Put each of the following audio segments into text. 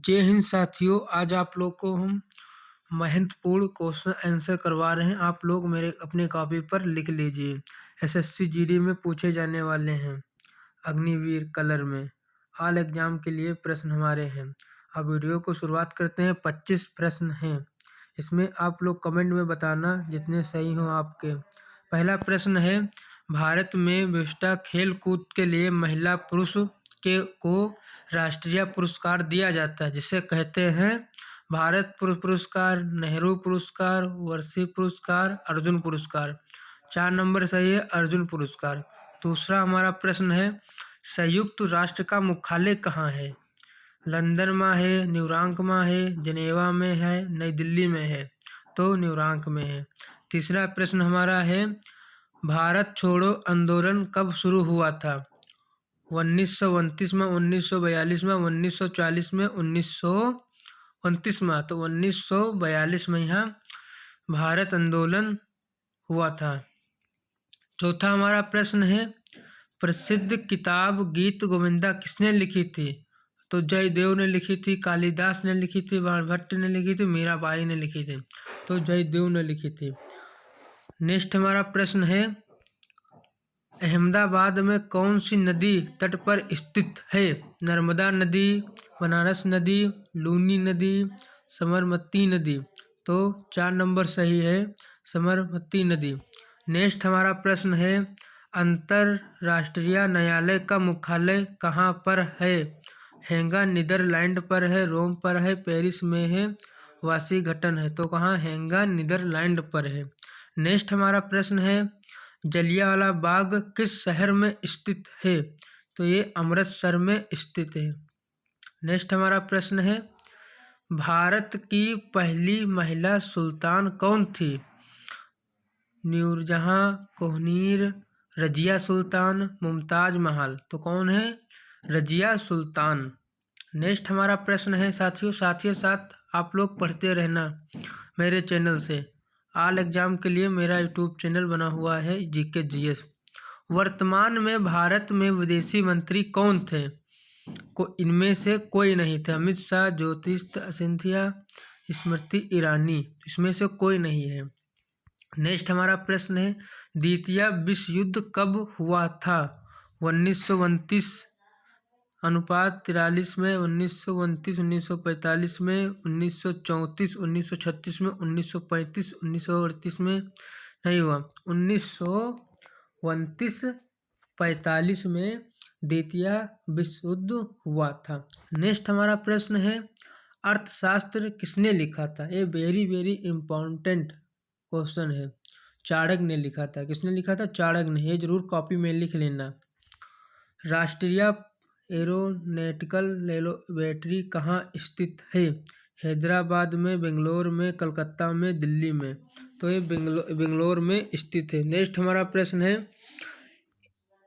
जय हिंद साथियों। आज आप लोग को हम महत्वपूर्ण क्वेश्चन आंसर करवा रहे हैं। आप लोग मेरे अपने कॉपी पर लिख लीजिए। एसएससी जीडी में पूछे जाने वाले हैं अग्निवीर कलर में। ऑल एग्जाम के लिए प्रश्न हमारे हैं। अब वीडियो को शुरुआत करते हैं। 25 प्रश्न हैं। इसमें आप लोग कमेंट में बताना जितने सही हो आपके। पहला प्रश्न है, भारत में विशिष्ट खेल कूद के लिए महिला पुरुष को राष्ट्रीय पुरस्कार दिया जाता है जिसे कहते हैं भारत पुरस्कार, नेहरू पुरस्कार, वर्षी पुरस्कार, अर्जुन पुरस्कार। 4 नंबर सही है, अर्जुन पुरस्कार। दूसरा हमारा प्रश्न है, संयुक्त राष्ट्र का मुख्यालय कहाँ है? लंदन में है, न्यूयॉर्क में है, जिनेवा में है, नई दिल्ली में है? तो न्यूयॉर्क में है। तीसरा प्रश्न हमारा है, भारत छोड़ो आंदोलन कब शुरू हुआ था? 1929 में, 1942 में, 1940 में, 1929 में? तो 1942 में यहाँ भारत आंदोलन हुआ था। चौथा हमारा प्रश्न है, प्रसिद्ध किताब गीत गोविंदा किसने लिखी थी? तो जयदेव ने लिखी थी, कालिदास ने लिखी थी, बाणभट्ट ने लिखी थी, मीराबाई ने लिखी थी। तो जयदेव ने लिखी थी। नेक्स्ट हमारा प्रश्न है, अहमदाबाद में कौन सी नदी तट पर स्थित है? नर्मदा नदी, बनारस नदी, लूनी नदी, साबरमती नदी? तो 4 नंबर सही है, साबरमती नदी। नेक्स्ट हमारा प्रश्न है, अंतर्राष्ट्रीय न्यायालय का मुख्यालय कहाँ पर है? हेगा नीदरलैंड पर है, रोम पर है, पेरिस में है, वाशिंगटन है? तो कहाँ? हेगा नीदरलैंड पर है। नेक्स्ट हमारा प्रश्न है, जलियांवाला बाग किस शहर में स्थित है? तो ये अमृतसर में स्थित है। नेक्स्ट हमारा प्रश्न है, भारत की पहली महिला सुल्तान कौन थी? नूरजहां, कोहिनूर, रजिया सुल्तान, मुमताज महल? तो कौन है? रजिया सुल्तान। नेक्स्ट हमारा प्रश्न है साथियों, साथ ही साथ आप लोग पढ़ते रहना मेरे चैनल से। ऑल एग्जाम के लिए मेरा यूट्यूब चैनल बना हुआ है जीके जीएस। वर्तमान में भारत में विदेशी मंत्री कौन थे? इनमें से कोई नहीं थे। अमित शाह, ज्योतिरादित्य सिंधिया, स्मृति ईरानी? इसमें से कोई नहीं है। नेक्स्ट हमारा प्रश्न है, द्वितीय विश्व युद्ध कब हुआ था? 1929 अनुपात 43 में, 1929, 1945 में, 1934, 1936 में, 1935, 1938 में? नहीं हुआ। 1929 45 में द्वितीय विश्व युद्ध हुआ था। नेक्स्ट हमारा प्रश्न है, अर्थशास्त्र किसने लिखा था? ये वेरी इम्पोर्टेंट क्वेश्चन है। चाणक्य ने लिखा था। किसने लिखा था? चाणक्य ने। ये जरूर कॉपी में लिख लेना। राष्ट्रीय एरोनॉटिकल लैबोरेटरी कहाँ स्थित है? हैदराबाद में, बेंगलोर में, कलकत्ता में, दिल्ली में? तो ये बेंगलोर में स्थित है। नेक्स्ट हमारा प्रश्न है,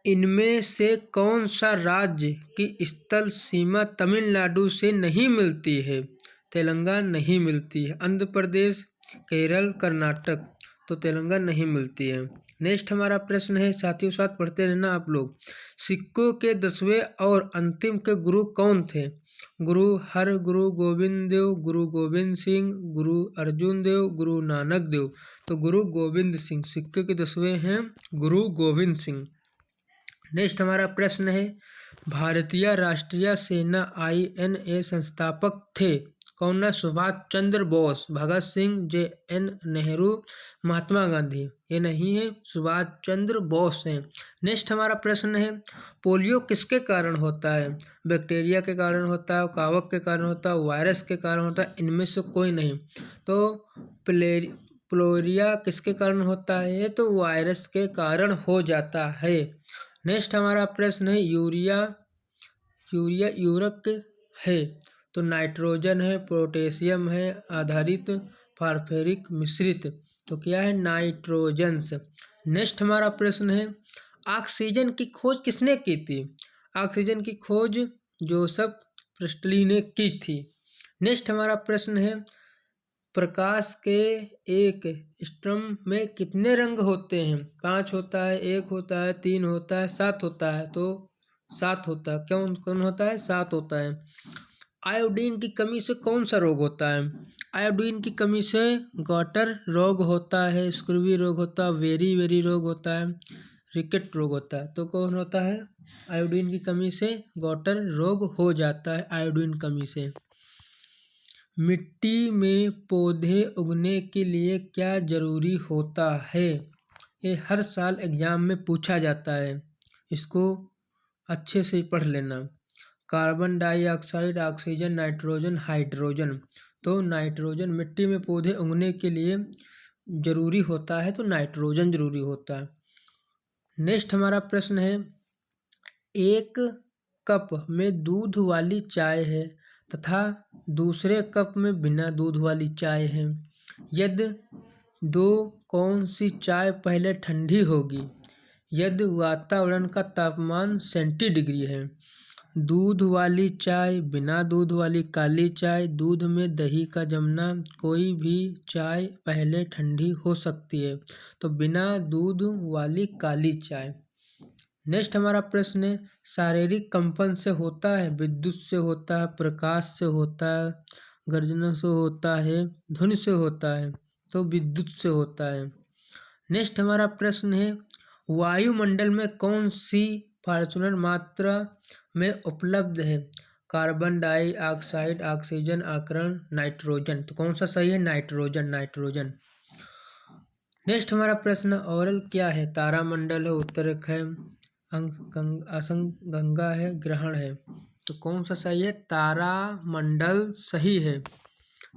इनमें से कौन सा राज्य की स्थल सीमा तमिलनाडु से नहीं मिलती है? तेलंगाना नहीं मिलती है। आंध्र प्रदेश, केरल, कर्नाटक? तो तेलंगाना नहीं मिलती है। नेक्स्ट हमारा प्रश्न है, साथियों साथ पढ़ते रहना आप लोग। सिखों के 10वें और अंतिम के गुरु कौन थे? गुरु हरगुरु गोविंद देव, गुरु गोविंद सिंह, गुरु अर्जुन देव, गुरु नानक देव? तो गुरु गोविंद सिंह। सिखों के 10वें हैं गुरु गोविंद सिंह। नेक्स्ट हमारा प्रश्न है, भारतीय राष्ट्रीय सेना INA संस्थापक थे? कौन ना? सुभाष चंद्र बोस, भगत सिंह, JN नेहरू, महात्मा गांधी? ये नहीं है, सुभाष चंद्र बोस हैं। नेक्स्ट हमारा प्रश्न है, पोलियो किसके कारण होता है? बैक्टीरिया के कारण होता है, कवक के कारण होता है, वायरस के कारण होता है? इनमें से कोई नहीं। तो पोलियो किसके कारण होता है? तो वायरस के कारण हो जाता है। नेक्स्ट हमारा प्रश्न है, यूरिया यूरक है? तो नाइट्रोजन है, पोटेशियम है, आधारित, फास्फोरिक मिश्रित? तो क्या है? नाइट्रोजन से। नेक्स्ट हमारा प्रश्न है, ऑक्सीजन की खोज किसने की थी? ऑक्सीजन की खोज जोसेफ प्रिस्टली ने की थी। नेक्स्ट हमारा प्रश्न है, प्रकाश के एक स्पेक्ट्रम में कितने रंग होते हैं? 5 होता है, 1 होता है, 3 होता है, 7 होता है? तो 7 होता है। कौन होता है? 7 होता है। आयोडीन की कमी से कौन सा रोग होता है? आयोडीन की कमी से गॉटर रोग होता है, स्क्रवी रोग होता है, वेरी वेरी रोग होता है, रिकेट रोग होता है। तो कौन होता है? आयोडीन की कमी से गॉटर रोग हो जाता है आयोडीन कमी से। मिट्टी में पौधे उगने के लिए क्या जरूरी होता है? ये हर साल एग्जाम में पूछा जाता है, इसको अच्छे से पढ़ लेना। Carbon dioxide, oxygen, nitrogen, hydrogen. तो नाइट्रोजन मिट्टी में पौधे उगने के लिए जरूरी होता है, तो नाइट्रोजन जरूरी होता है। नेक्स्ट हमारा प्रश्न है, एक कप में दूध वाली चाय है तथा दूसरे कप में बिना दूध वाली चाय है। यदि दो कौन सी चाय पहले ठंडी होगी? यदि वातावरण का तापमान 60 डिग्री है। दूध वाली चाय, बिना दूध वाली काली चाय, दूध में दही का जमना, कोई भी चाय पहले ठंडी हो सकती है। तो बिना दूध वाली काली चाय। नेक्स्ट हमारा प्रश्न है, शारीरिक कंपन से होता है, विद्युत से होता है, प्रकाश से होता है, गर्जनों से होता है, ध्वनि से होता है। तो विद्युत से होता है। नेक्स्ट हमारा प्रश्न है, वायुमंडल में कौन सी फॉर्च्यूनर मात्रा में उपलब्ध है? Carbon dioxide, oxygen, argon, nitrogen. तो कौन सा सही है? Nitrogen, nitrogen. नेक्स्ट हमारा प्रश्न, औरल क्या है? तारामंडल है, उत्तरक है, असंग गंगा है, ग्रहण है। तो कौन सा सही है? तारामंडल सही है।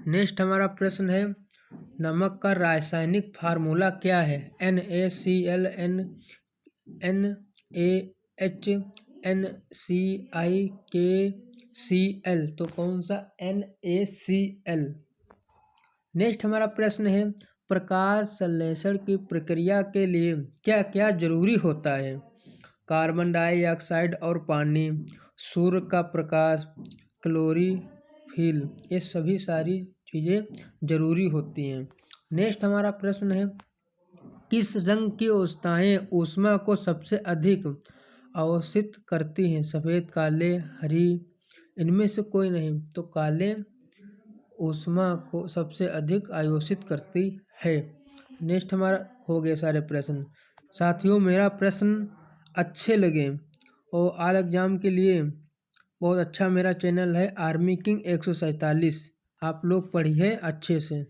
नेक्स्ट हमारा प्रश्न है, नमक का रासायनिक फार्मूला क्या है? NaCl, NaH, NCl। तो कौन सा? NaCl। नेक्स्ट हमारा प्रश्न है, प्रकाश संश्लेषण की प्रक्रिया के लिए क्या क्या जरूरी होता है? कार्बन डाइऑक्साइड और पानी, सूर्य का प्रकाश, क्लोरोफिल। ये सभी सारी चीज़ें जरूरी होती हैं। नेक्स्ट हमारा प्रश्न है, किस रंग की अवस्थाएं ऊष्मा को सबसे अधिक अवशोषित करती हैं? सफ़ेद, काले, हरी। इनमें से कोई नहीं। तो काले ऊष्मा को सबसे अधिक अवशोषित करती है। नेक्स्ट हमारा हो गए सारे प्रश्न। साथियों, मेरा प्रश्न अच्छे लगे और आल एग्जाम के लिए बहुत अच्छा मेरा चैनल है आर्मी किंग 147। आप लोग पढ़िए अच्छे से।